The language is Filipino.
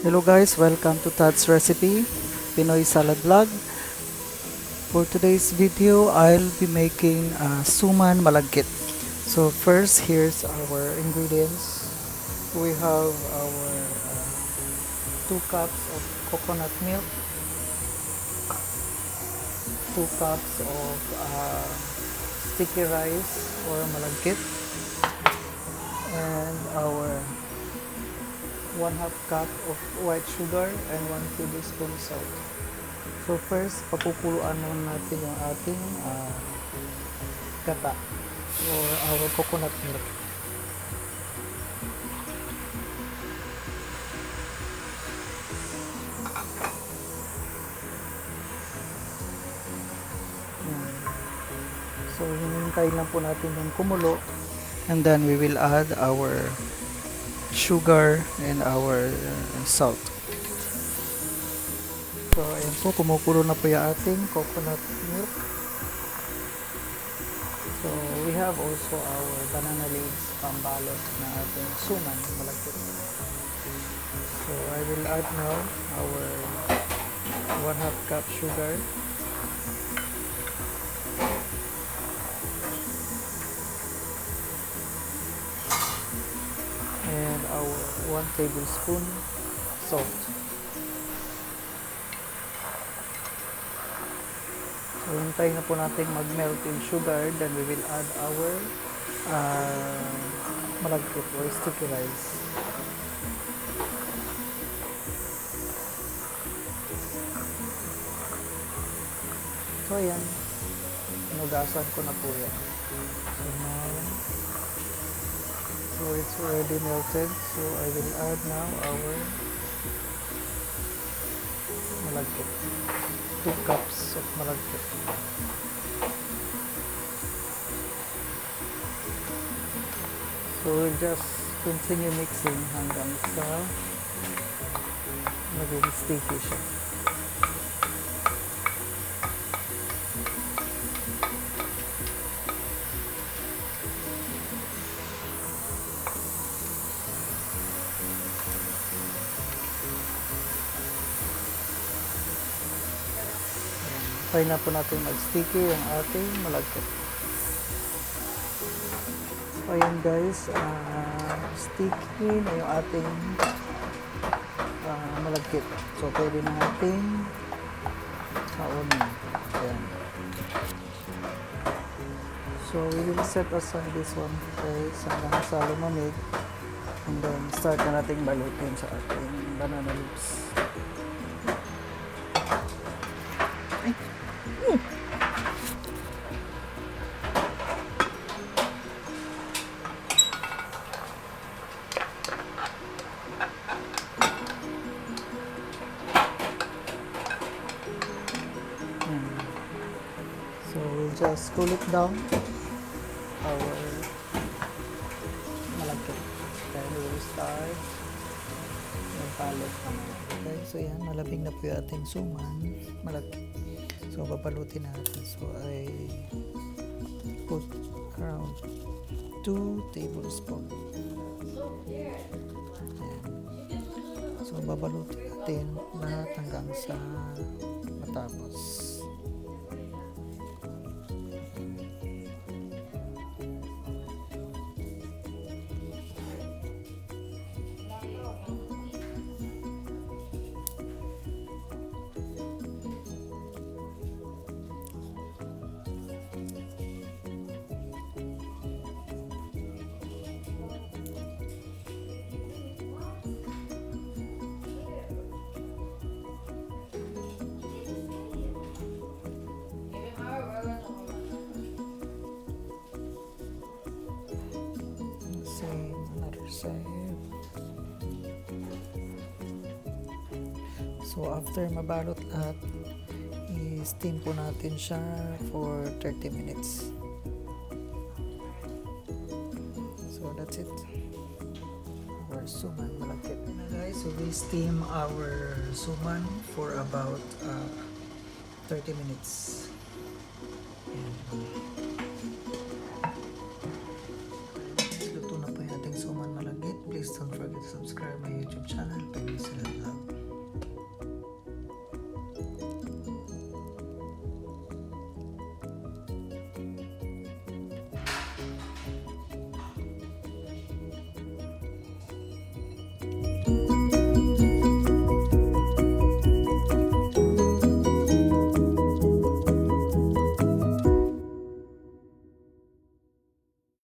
Hello guys, welcome to Tadz recipe, Pinoy salad vlog. For today's video, I'll be making Suman Malagkit. So first, here's our ingredients. We have our 2 cups of coconut milk, 2 cups of sticky rice or malagkit, and our 1/2 cup of white sugar and 1 tablespoon salt. So first, papupuluan muna natin yung ating gata or our coconut milk. So hinihintay lang po natin yung kumulo, and then we will add our sugar and our salt. So ayan po, kumukulo na po yung ating coconut milk. So we have also our banana leaves pambalot na ating suman malagkit. So I will add now our 1/2 cup sugar, and our 1 tablespoon salt. So hintayin na po natin mag-melt yung sugar, then we will add our malagkit or sticky rice. So ayan, inugasan ko na po yan. So now, so it's already melted, so I will add now our malagkit, 2 cups of malagkit. So we'll just continue mixing hanggang sa maging sticky siya. Try na po natin mag-sticky yung ating malagkit. So ayan guys, sticky na yung ating malagkit. So pwede na natin saunin. Ayan. So we will set aside this one guys hanggang sa lumamig, and then start na natin balutin sa ating banana leaves. So we'll just cool it down, our malagkit. Then we will start magbalot naman. Okay, so yan, malabing na po yung ating suman malagkit. So babalutin natin. So I put around 2 tablespoons. So babalutin natin lahat hanggang sa matapos. Side. So after mabalot lahat, i-steam po natin siya for 30 minutes. So that's it. Our suman malagkit na guys. So we steam our suman for about 30 minutes.